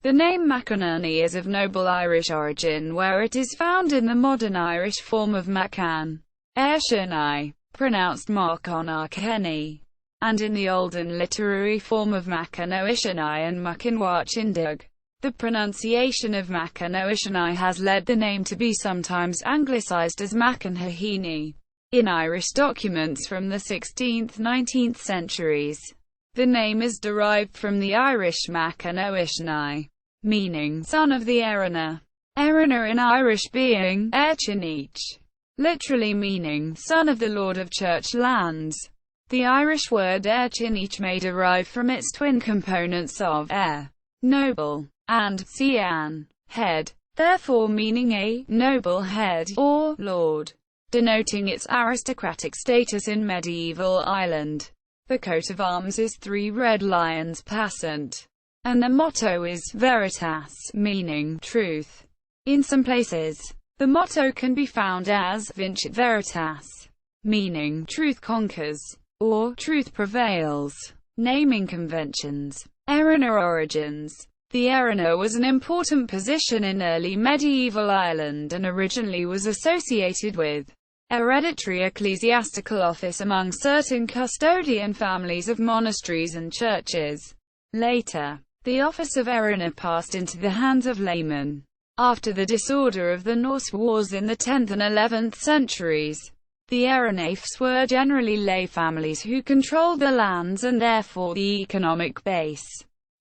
The name McEnherheny is of noble Irish origin, where it is found in the modern Irish form of McCann, Airchinnigh, pronounced Mcinerney, and in the olden literary form of Oirchinnigh and Mac in Oirchindig. The pronunciation of Oirchinnigh has led the name to be sometimes anglicised as McEnherheny in Irish documents from the 16th–19th centuries. The name is derived from the Irish Mac and Oirchinnigh, meaning son of the erenagh. Erenagh in Irish being airchinneach, literally meaning son of the Lord of Church lands. The Irish word airchinneach may derive from its twin components of air, noble, and ceann, head, therefore meaning a noble head or lord, denoting its aristocratic status in medieval Ireland. The coat of arms is 3 red lions passant, and the motto is Veritas, meaning truth. In some places, the motto can be found as Vincit Veritas, meaning truth conquers, or truth prevails. Naming conventions. Erenagh origins. The erenagh was an important position in early medieval Ireland and originally was associated with hereditary ecclesiastical office among certain custodian families of monasteries and churches. Later, the office of erenagh passed into the hands of laymen. After the disorder of the Norse wars in the 10th and 11th centuries, the erenaghs were generally lay families who controlled the lands and therefore the economic base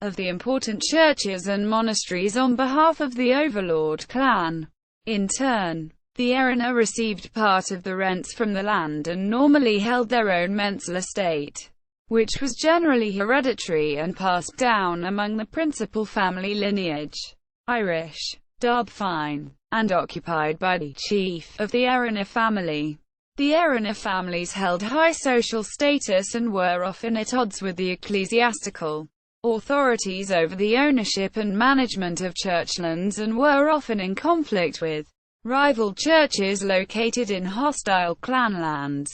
of the important churches and monasteries on behalf of the overlord clan. In turn, the erenagh received part of the rents from the land and normally held their own mensal estate, which was generally hereditary and passed down among the principal family lineage, Irish, Dub fine, and occupied by the chief of the erenagh family. The erenagh families held high social status and were often at odds with the ecclesiastical authorities over the ownership and management of churchlands and were often in conflict with rival churches located in hostile clanlands.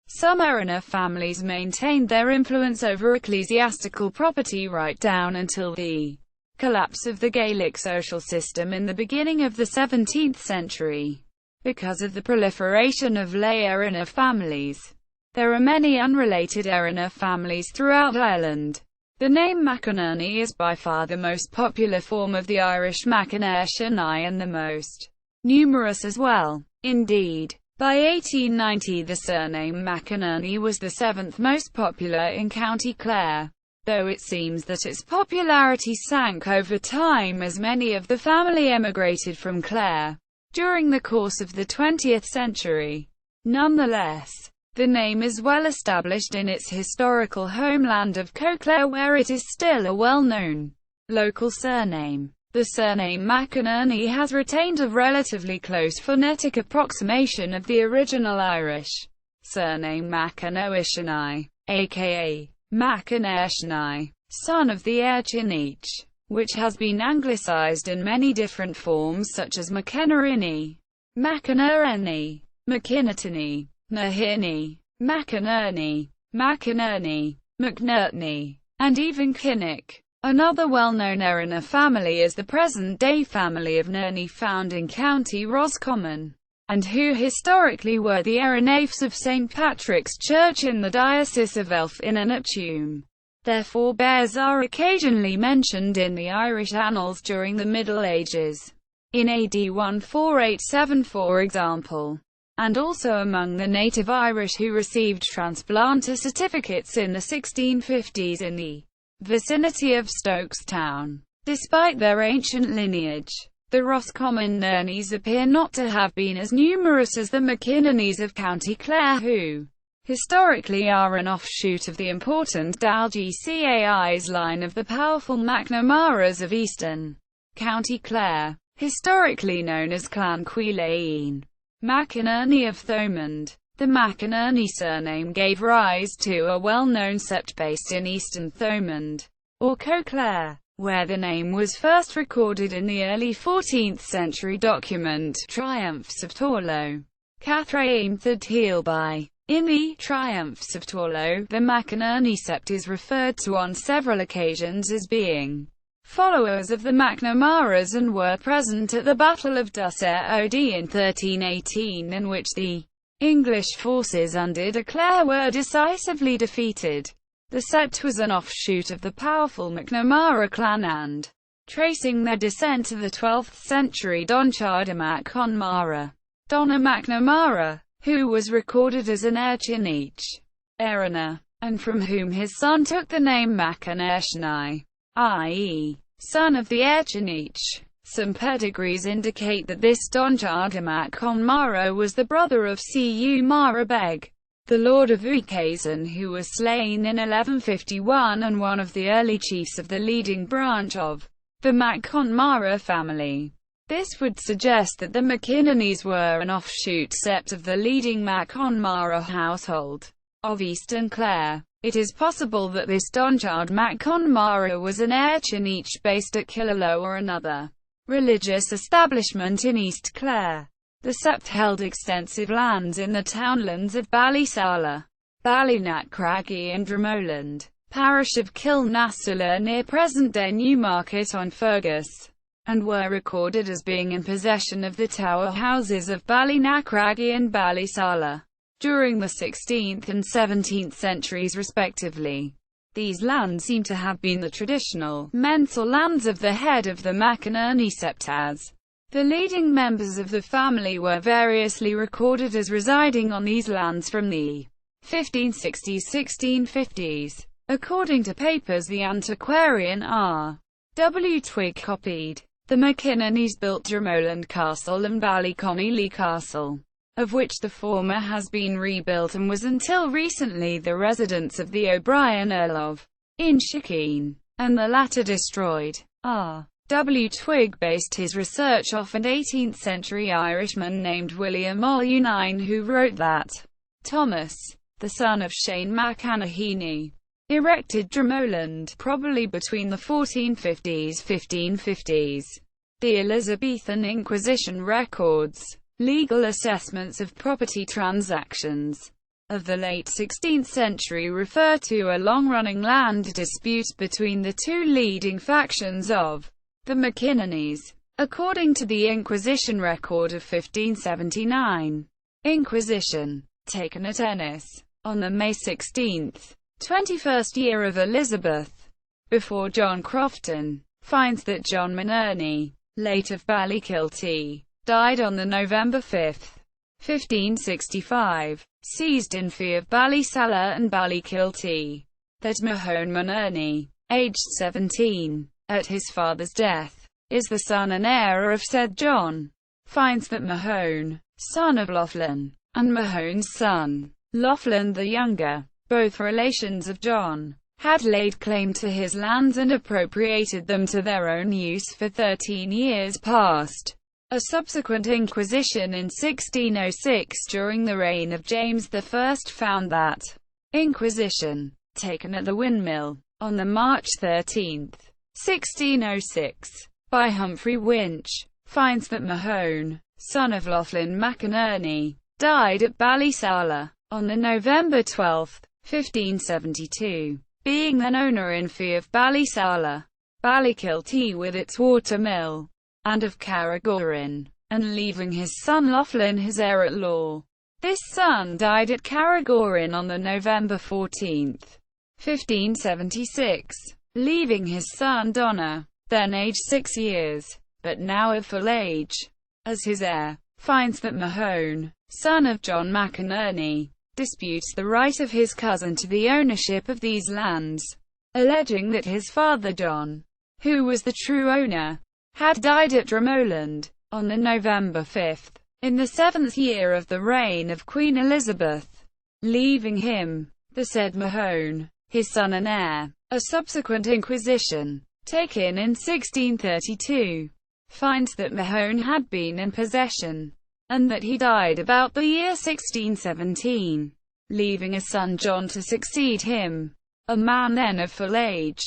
Some erenagh families maintained their influence over ecclesiastical property right down until the collapse of the Gaelic social system in the beginning of the 17th century. Because of the proliferation of lay erenagh families, there are many unrelated erenagh families throughout Ireland. The name McInerney is by far the most popular form of the Irish Mac and Airchinnigh and the most numerous as well. Indeed, by 1890 the surname McInerney was the 7th most popular in County Clare, though it seems that its popularity sank over time as many of the family emigrated from Clare during the course of the 20th century. Nonetheless, the name is well established in its historical homeland of Clare, where it is still a well-known local surname. The surname McInerney has retained a relatively close phonetic approximation of the original Irish surname Mac and Oirchinnigh, aka Mac and Airchinnigh, son of the Airchinneach, which has been anglicised in many different forms such as McEnherheny, McEnherheny, McInnerney, Nahinny, McInerney, McNertney, and even Kinnick. Another well-known erenagh family is the present-day family of Nerney, found in County Roscommon, and who historically were the erenaghs of St. Patrick's Church in the Diocese of Elf-in-Antrim. Their forebears are occasionally mentioned in the Irish annals during the Middle Ages, in AD 148–7 for example, and also among the native Irish who received transplanter certificates in the 1650s in the vicinity of Stokestown. Despite their ancient lineage, the Roscommon Nerneys appear not to have been as numerous as the McInnerneys of County Clare, who historically are an offshoot of the important Dalgais line of the powerful McNamaras of eastern County Clare, historically known as Clan Cuileane. McInerney of Thomond. The McInerney surname gave rise to a well-known sept based in eastern Thomond, or Clare, where the name was first recorded in the early 14th century document Triumphs of Torlo, Cathraim Thad Healby. In the Triumphs of Torlo, the McInerney sept is referred to on several occasions as being followers of the McNamaras and were present at the Battle of Dusser Oddi in 1318, in which the English forces under de Clare were decisively defeated. The sept was an offshoot of the powerful McNamara clan and, tracing their descent to the 12th century Donchard Mac Conmara, Donna McNamara, who was recorded as an airchinneach, erenagh, and from whom his son took the name McEnherheny, i.e., son of the Airchinneach. Some pedigrees indicate that this Donchard Mac Conmara was the brother of Cu Mara Beg, the lord of Uikazen, who was slain in 1151 and one of the early chiefs of the leading branch of the Mac Conmara family. This would suggest that the McInerneys were an offshoot sept of the leading Mac Conmara household of Eastern Clare. It is possible that this Donchard Mac Conmara was an airchinneach based at Killaloe or another religious establishment in East Clare. The sept held extensive lands in the townlands of Ballysala, Ballynacraggy and Dromoland, parish of Kilnasula near present-day Newmarket on Fergus, and were recorded as being in possession of the tower houses of Ballynacraggy and Ballysala during the 16th and 17th centuries respectively. These lands seem to have been the traditional mensal lands of the head of the McInerney sept, as the leading members of the family were variously recorded as residing on these lands from the 1560s-1650s. According to papers the antiquarian R. W. Twigg copied, the McInerneys built Dromoland Castle and Ballyconneely Castle, of which the former has been rebuilt and was until recently the residence of the O'Brien Earl of Inchiquin, and the latter destroyed. R. W. Twigg based his research off an 18th-century Irishman named William Oirchinnigh, who wrote that Thomas, the son of Shane McEnherheny, erected Dromoland, probably between the 1450s. The Elizabethan Inquisition records legal assessments of property transactions of the late 16th century refer to a long-running land dispute between the two leading factions of the McInerneys. According to the Inquisition record of 1579, Inquisition, taken at Ennis, on the May 16, 21st year of Elizabeth, before John Crofton, finds that John Mcinerney, late of Ballykilty, died on the November 5, 1565, seized in fee of Ballysala and Ballykilty, that Mahone Mcinerney, aged 17, at his father's death, is the son and heir of said John, finds that Mahone, son of Laughlin, and Mahone's son, Laughlin the younger, both relations of John, had laid claim to his lands and appropriated them to their own use for 13 years past. A subsequent inquisition in 1606 during the reign of James I found that Inquisition, taken at the Windmill, on the March 13, 1606, by Humphrey Winch, finds that Mahone, son of Laughlin McInerney, died at Ballysala, on the November 12, 1572, being then owner in fee of Ballysala, Ballykilty with its water mill, and of Carrigorin, and leaving his son Laughlin his heir at law. This son died at Carrigorin on the November 14, 1576, leaving his son Donna, then aged 6 years, but now of full age, as his heir. Finds that Mahone, son of John McInerney, disputes the right of his cousin to the ownership of these lands, alleging that his father John, who was the true owner, had died at Dromoland, on the November 5, in the 7th year of the reign of Queen Elizabeth, leaving him, the said Mahone, his son and heir. A subsequent inquisition, taken in 1632, finds that Mahone had been in possession, and that he died about the year 1617, leaving a son John to succeed him, a man then of full age.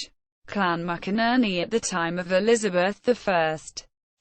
Clan McInerney at the time of Elizabeth I.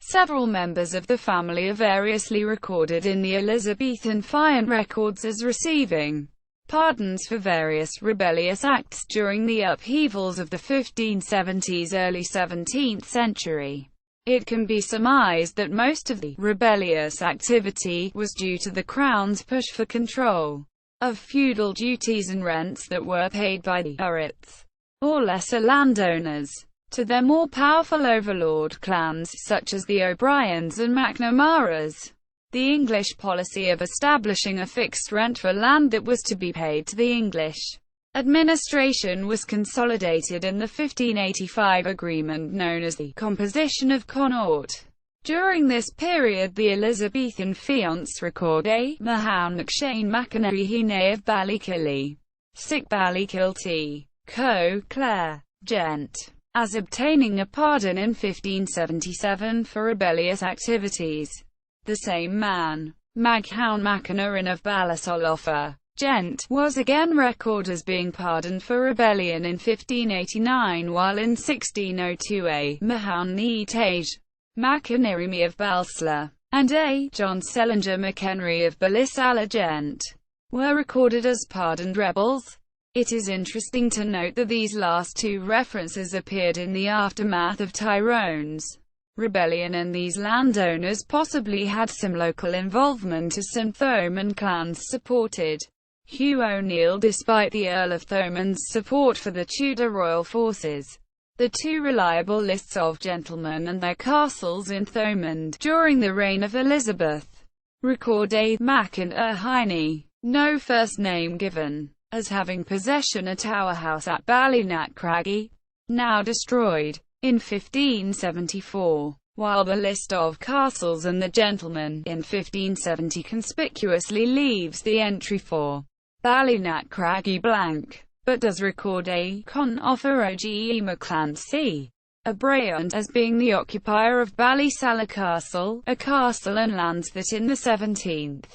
Several members of the family are variously recorded in the Elizabethan Fine records as receiving pardons for various rebellious acts during the upheavals of the 1570s, early 17th century. It can be surmised that most of the rebellious activity was due to the Crown's push for control of feudal duties and rents that were paid by the Oirits, or lesser landowners, to their more powerful overlord clans, such as the O'Briens and McNamaras. The English policy of establishing a fixed rent for land that was to be paid to the English administration was consolidated in the 1585 agreement known as the Composition of Connaught. During this period, the Elizabethan fiants record a Mahown McShane McEnherheny of Ballykilly, sic Ballykilty, co. Clare, Gent, as obtaining a pardon in 1577 for rebellious activities. The same man, Mahown McEnherheny of Ballasolofa, Gent, was again recorded as being pardoned for rebellion in 1589, while in 1602 a Mahown Neatage McEnherheny of Balsla and a John Sellinger McHenry of Ballysalla, Gent, were recorded as pardoned rebels. It is interesting to note that these last two references appeared in the aftermath of Tyrone's rebellion, and these landowners possibly had some local involvement, as some Thomond clans supported Hugh O'Neill despite the Earl of Thomond's support for the Tudor royal forces. The two reliable lists of gentlemen and their castles in Thomond during the reign of Elizabeth record a McEnherheny, no first name given, as having possession a tower house at Ballynacraggy, now destroyed, in 1574, while the list of castles and the gentlemen in 1570 conspicuously leaves the entry for Ballynacraggy blank, but does record a Con offer Oge McClancy, a Brehon, as being the occupier of Ballysalla Castle, a castle and lands that in the 17th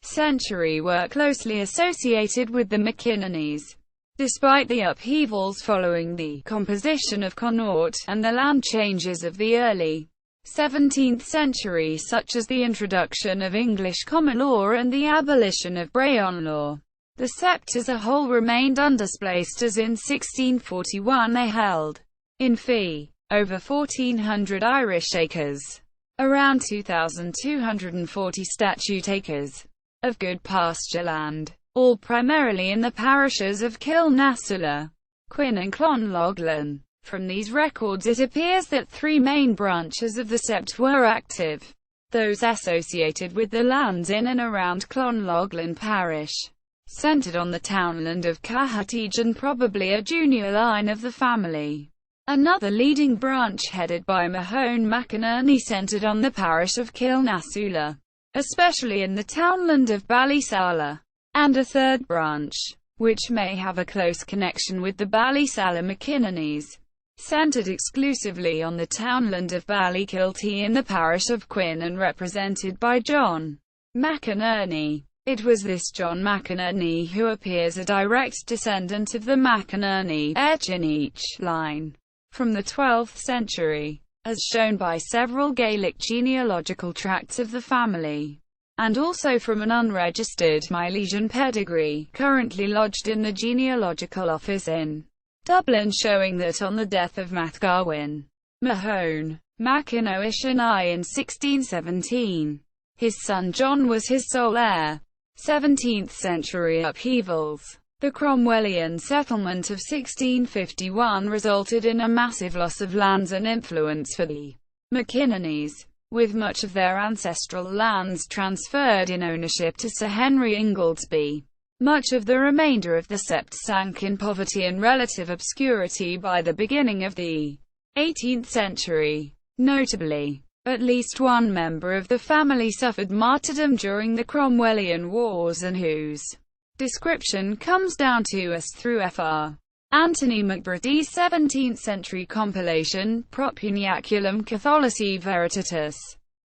century were closely associated with the McInnerneys. Despite the upheavals following the composition of Connaught, and the land changes of the early 17th century, such as the introduction of English common law and the abolition of Brehon law, the sept as a whole remained undisplaced, as in 1641 they held, in fee, over 1,400 Irish acres, around 2,240 statute acres, of good pasture land, all primarily in the parishes of Kilnasula, Quin and Clonloglan. From these records it appears that three main branches of the sept were active, those associated with the lands in and around Clonloglan parish, centred on the townland of Cahatege and probably a junior line of the family. Another leading branch headed by Mahown McInerney centred on the parish of Kilnasula, especially in the townland of Ballysalla, and a third branch, which may have a close connection with the Ballysalla McInnerneys, centred exclusively on the townland of Ballykilty in the parish of Quin and represented by John McInerney. It was this John McInerney who appears a direct descendant of the McEnherheny Airchinneach line from the 12th century, as shown by several Gaelic genealogical tracts of the family, and also from an unregistered Milesian pedigree, currently lodged in the Genealogical Office in Dublin, showing that on the death of Mathgarwin Mahown Mac in Oirchinnigh in 1617, his son John was his sole heir. 17th century upheavals. The Cromwellian settlement of 1651 resulted in a massive loss of lands and influence for the McInnerneys, with much of their ancestral lands transferred in ownership to Sir Henry Ingoldsby. Much of the remainder of the sept sank in poverty and relative obscurity by the beginning of the 18th century. Notably, at least one member of the family suffered martyrdom during the Cromwellian Wars, and whose description comes down to us through Fr. Anthony McBrady's 17th-century compilation, Propuniaculum Catholici Veritatis.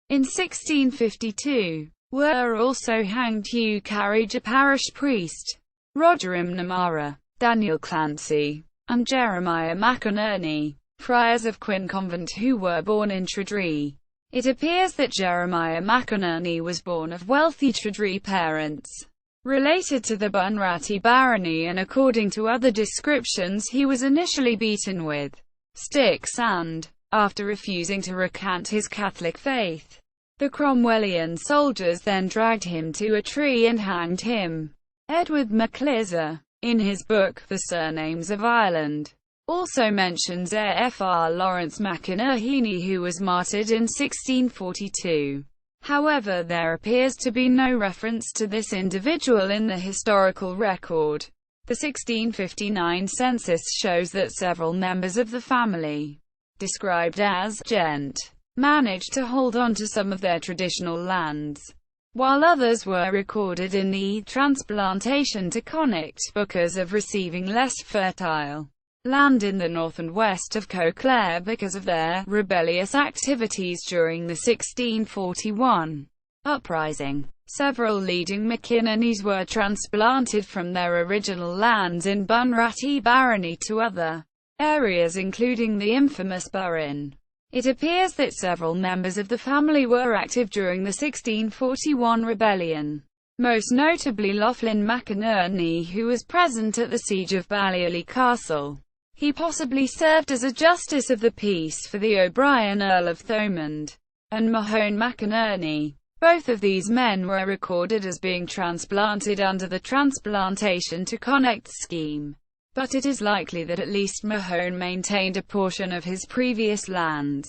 In 1652, were also hanged Hugh Carriage, a parish priest, Roger McNamara, Daniel Clancy, and Jeremiah McInerney, friars of Quin Convent who were born in Tredree. It appears that Jeremiah McInerney was born of wealthy Tredree parents. related to the Bunratty barony, and according to other descriptions he was initially beaten with sticks and, after refusing to recant his Catholic faith, the Cromwellian soldiers then dragged him to a tree and hanged him. Edward MacLister, in his book The Surnames of Ireland, also mentions Fr. Lawrence McEnherheny, who was martyred in 1642. However, there appears to be no reference to this individual in the historical record. The 1659 census shows that several members of the family, described as gent, managed to hold on to some of their traditional lands, while others were recorded in the Transplantation to Connacht because of receiving less fertile land in the north and west of Coclair because of their rebellious activities during the 1641 uprising. Several leading McInnerneys were transplanted from their original lands in Bunratty barony to other areas, including the infamous Burren. It appears that several members of the family were active during the 1641 rebellion, most notably Laughlin McInerney, who was present at the siege of Balliolly Castle. He possibly served as a justice of the peace for the O'Brien, Earl of Thomond, and Mahone McInerney. Both of these men were recorded as being transplanted under the Transplantation to Connacht scheme, but it is likely that at least Mahone maintained a portion of his previous lands,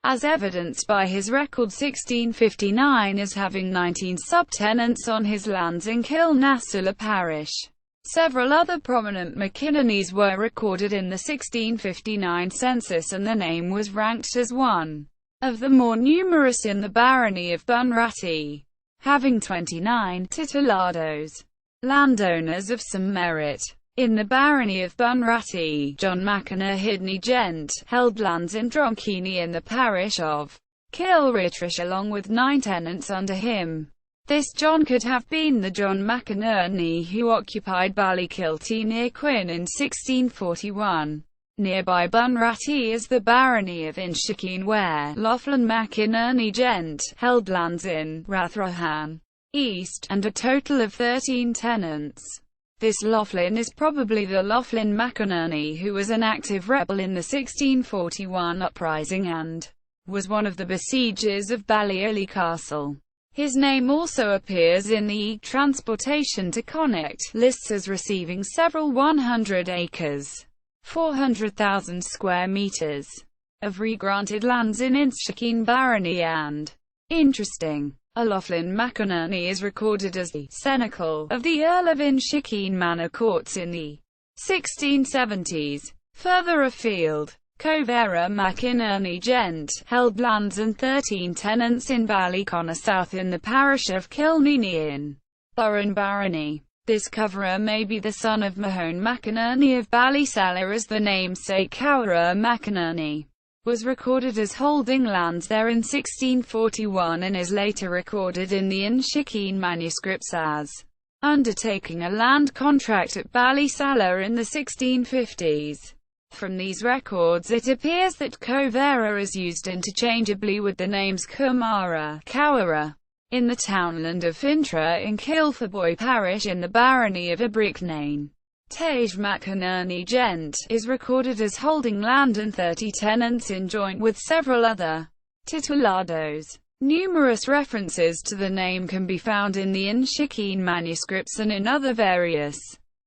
as evidenced by his record 1659 as having 19 subtenants on his lands in Kilnasula parish. Several other prominent McInnerneys were recorded in the 1659 census, and the name was ranked as one of the more numerous in the barony of Bunratty, having 29 titulados, landowners of some merit. In the barony of Bunratty, John McEnherheny gent held lands in Dronkini in the parish of Kilritrish along with 9 tenants under him. This John could have been the John McInerney who occupied Ballykilty near Quin in 1641. Nearby Bunratty is the barony of Inchiquin, where Laughlin McInerney gent held lands in Rathrohan East, and a total of 13 tenants. This Laughlin is probably the Laughlin McInerney who was an active rebel in the 1641 uprising and was one of the besiegers of Balliolly Castle. His name also appears in the Transportation to Connacht lists as receiving several 100 acres, 400,000 square meters, of regranted lands in Inchiquin barony and interesting. Laughlin McInerney is recorded as the cenacle of the Earl of Inchiquin Manor Courts in the 1670s. Further afield, Covera McInerney gent held lands and 13 tenants in Ballyconnor South in the parish of Kilneeney in Burren barony. This Covera may be the son of Mahone McInerney of Ballyseller, as the namesake Cowra McInerney was recorded as holding lands there in 1641 and is later recorded in the Inchiquin manuscripts as undertaking a land contract at Ballyseller in the 1650s. From these records it appears that Covera is used interchangeably with the names Cumara, Cowara, in the townland of Fintra in Kilfaboy parish in the barony of Abricknane. Tage McInerney gent is recorded as holding land and 30 tenants in joint with several other titulados. Numerous references to the name can be found in the Inchiquin manuscripts and in other various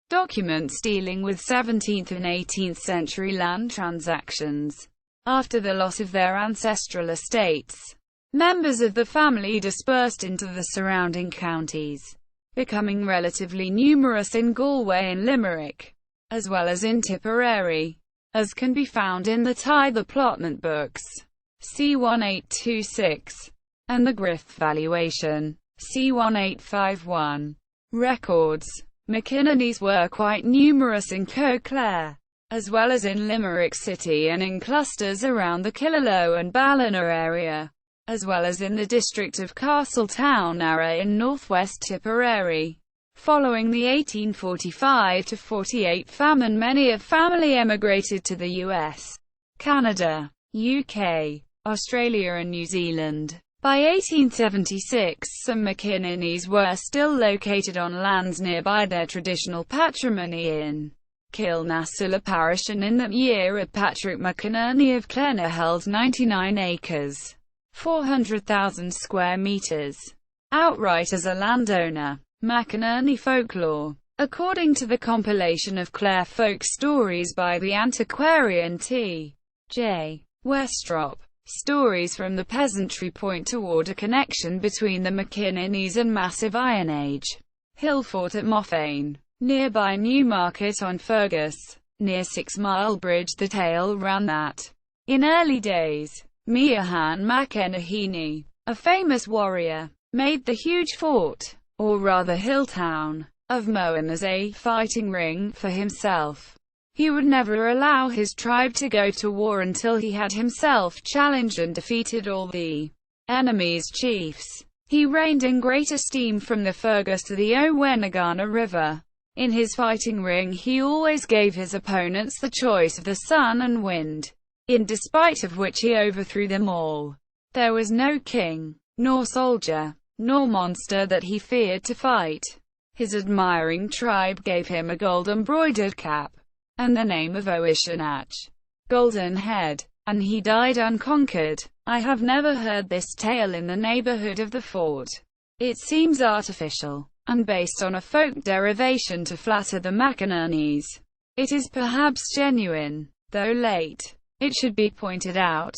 documents dealing with 17th and 18th century land transactions. After the loss of their ancestral estates, members of the family dispersed into the surrounding counties, becoming relatively numerous in Galway and Limerick, as well as in Tipperary, as can be found in the Tithe Plotment books, C1826, and the Griff Valuation, C1851. Records. McInnerneys were quite numerous in Coclair, as well as in Limerick City and in clusters around the Killaloe and Ballina area, as well as in the district of Castletownara in northwest Tipperary. Following the 1845–48 famine, many of family emigrated to the US, Canada, UK, Australia and New Zealand. By 1876, some McInerneys were still located on lands nearby their traditional patrimony in Kilnasilla parish, and in that year Patrick McInerney of Clenagh held 99 acres, 400,000 square meters, outright as a landowner. McInerney Folklore. According to the compilation of Clare folk stories by the antiquarian T.J. Westrop, stories from the peasantry point toward a connection between the McInerneys and massive Iron Age hill fort at Moffane, nearby Newmarket on Fergus, near 6 Mile Bridge. The tale ran that, in early days, McEnherheny, a famous warrior, made the huge fort, or rather hill town, of Mohan as a fighting ring for himself. He would never allow his tribe to go to war until he had himself challenged and defeated all the enemy's chiefs. He reigned in great esteem from the Fergus to the Owenagana River. In his fighting ring he always gave his opponents the choice of the sun and wind, in despite of which he overthrew them all. There was no king, nor soldier, nor monster that he feared to fight. His admiring tribe gave him a gold-embroidered cap, and the name of Oirchinnigh, Golden Head, and he died unconquered. I have never heard this tale in the neighborhood of the fort. It seems artificial, and based on a folk derivation to flatter the McInerneys. It is perhaps genuine, though late. It should be pointed out,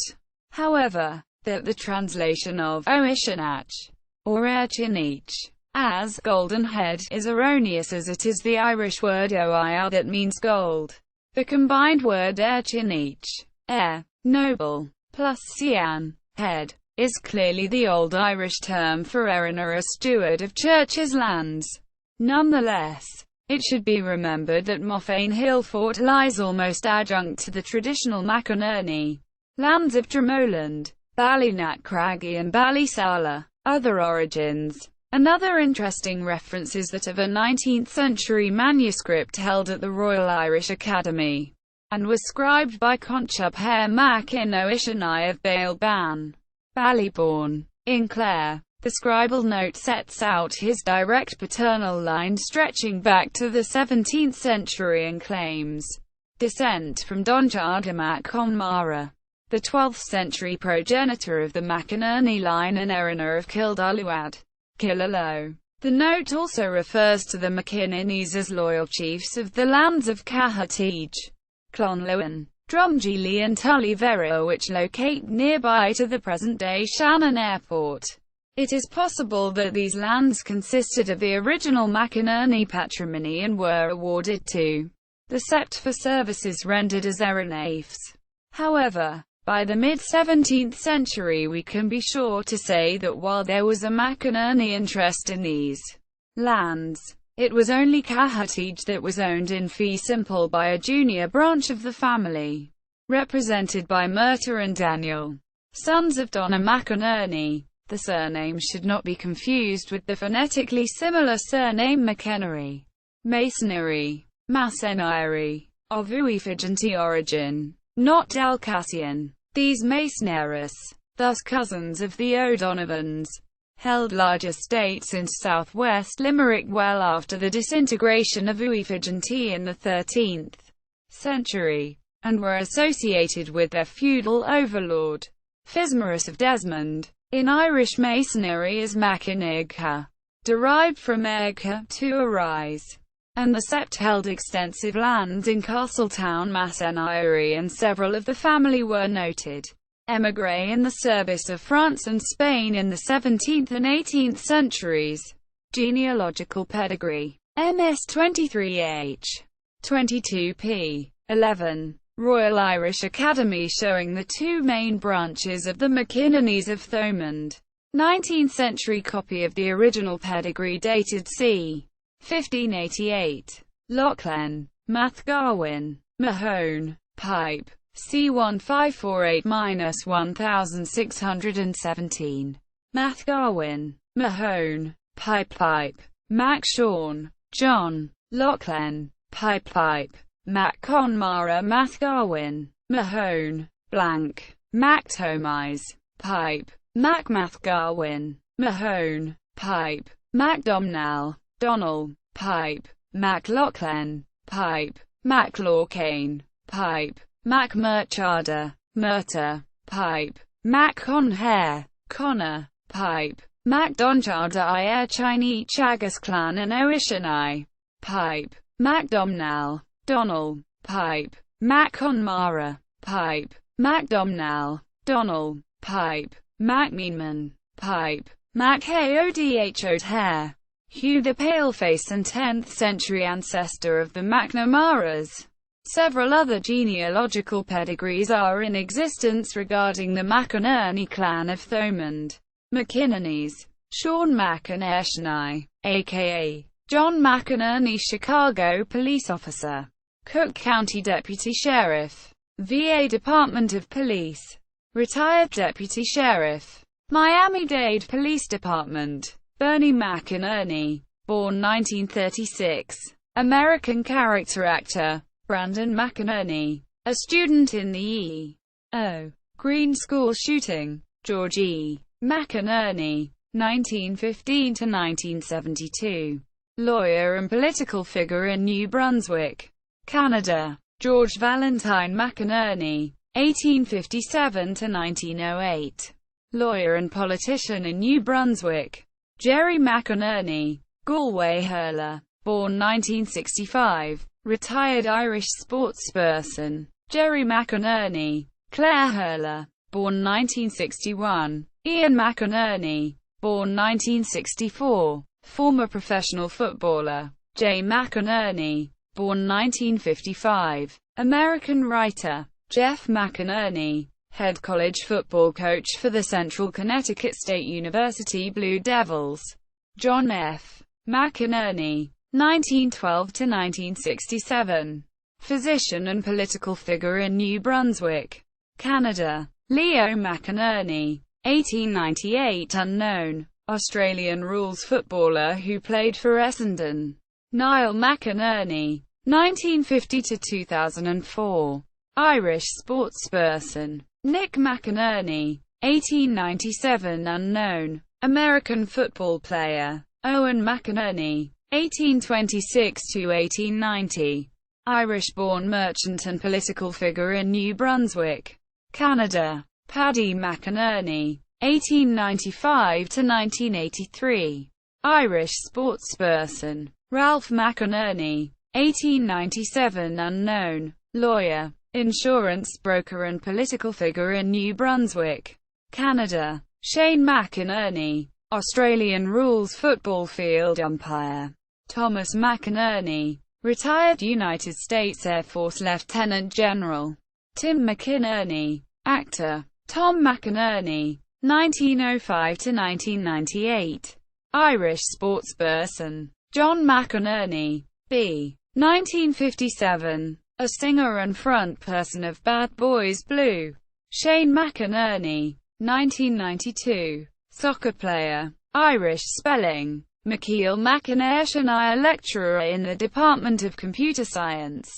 however, that the translation of Oirchinnigh, or Airchinneach, as Golden Head, is erroneous, as it is the Irish word oir that means gold. The combined word Airchinneach, air, noble, plus ceann, head, is clearly the Old Irish term for erenagh, a steward of churches' lands. Nonetheless, it should be remembered that Moffane Hill Fort lies almost adjunct to the traditional McInerney lands of Dromoland, Ballynacraggy and Ballysala. Other origins. Another interesting reference is that of a 19th-century manuscript held at the Royal Irish Academy, and was scribed by Conchobar Mac in Oirchinnigh of Bailban, Ballybourne, in Clare. The scribal note sets out his direct paternal line stretching back to the 17th century and claims descent from Donchard Mac Conmara, the 12th century progenitor of the McInerney line and erenagh of Kildalluad, Killaloe. The note also refers to the McInerneys as loyal chiefs of the lands of Cahertige, Clonlowan, Drumgeely and Tullyverrow, which locate nearby to the present-day Shannon Airport. It is possible that these lands consisted of the original McInerney patrimony and were awarded to the sept for services rendered as erenaghs. However, by the mid-17th century we can be sure to say that while there was a McInerney interest in these lands, it was only Cahertige that was owned in fee simple by a junior branch of the family, represented by Murtagh and Daniel, sons of Donna McInerney. The surname should not be confused with the phonetically similar surname McEnherheny, Masonry, Mcenerney, of Uiphigente origin, not Dalcassian. These Masoners, thus cousins of the O'Donovans, held large estates in southwest Limerick well after the disintegration of Uiphigente in the 13th century, and were associated with their feudal overlord, Fismarus of Desmond. In Irish Masonry is McEnherheny, derived from erenagh, to arise, and the sept held extensive lands in Castletown, Mcinerney, and several of the family were noted émigrés in the service of France and Spain in the 17th and 18th centuries. Genealogical Pedigree. MS 23H. 22p. 11. Royal Irish Academy, showing the two main branches of the McInerneys of Thomond. 19th century copy of the original pedigree dated c. 1588. Lochlan, Mathgarwin, Mahone, Pipe, C1548-1617. Mathgarwin, Mahone, Pipe, Mac Sean, John, Lochlan, Pipe, Mac Conmara, Mathgarwin, Mahone, Blank, Mac Tomise, Pipe, Mac Mathgarwin, Mahone, pipe. Mac Domnall, Donnell, pipe. Mac Lochlan, pipe. Mac Lorcain, pipe. Mac Murchada, Murta, pipe. Mac Conhair, Connor, pipe. Mac Donchada I Airchinneach Agus Clan and Oirchinnigh, pipe. Mac Domnall, Donnell, pipe. Mac Conmara, pipe. Mac Domnall, Donnell, pipe. Mac Meanman, pipe. Mac Haodhod Hair, Hugh the Paleface and 10th century ancestor of the McNamaras. Several other genealogical pedigrees are in existence regarding the McInerney clan of Thomond. McInerney's Sean Mac and Airchinnigh, a.k.a. John McInerney, Chicago police officer, Cook County Deputy Sheriff, VA Department of Police, retired Deputy Sheriff, Miami-Dade Police Department. Bernie McInerney, born 1936, American character actor. Brandon McInerney, a student in the E.O. Green School shooting. George E. McInerney, 1915–1972. Lawyer and political figure in New Brunswick, Canada. George Valentine McInerney, 1857–1908. Lawyer and politician in New Brunswick. Jerry McInerney, Galway hurler, born 1965. Retired Irish sportsperson. Jerry McInerney, Clare hurler, born 1961. Ian McInerney, born 1964. Former professional footballer. Jay McInerney, born 1955. American writer. Jeff McInerney, head college football coach for the Central Connecticut State University Blue Devils. John F. McInerney, 1912–1967. Physician and political figure in New Brunswick, Canada. Leo McInerney, 1898 unknown. Australian rules footballer who played for Essendon. Niall McInerney, 1950–2004. Irish sportsperson. Nick McInerney, 1897 unknown. American football player. Owen McInerney, 1826–1890. Irish-born merchant and political figure in New Brunswick, Canada. Paddy McInerney, 1895–1983. Irish sportsperson. Ralph McInerney, 1897 unknown. Lawyer, insurance broker and political figure in New Brunswick, Canada. Shane McInerney, Australian rules football field umpire. Thomas McInerney, retired United States Air Force Lieutenant General. Tim McInerney, actor. Tom McInerney, 1905–1998. Irish sportsperson. John McInerney, b. 1957. A singer and frontperson of Bad Boys Blue. Shane McInerney, 1992. Soccer player. Irish spelling. Michael McInerney, a lecturer in the Department of Computer Science.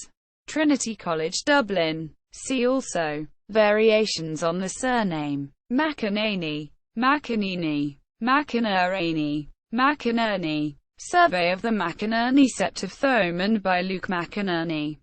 Trinity College Dublin. See also. Variations on the surname. McEnherheny, McEnherheny, McInerney, McInerney. Survey of the McInerney Sept of Thomond by Luke McInerney.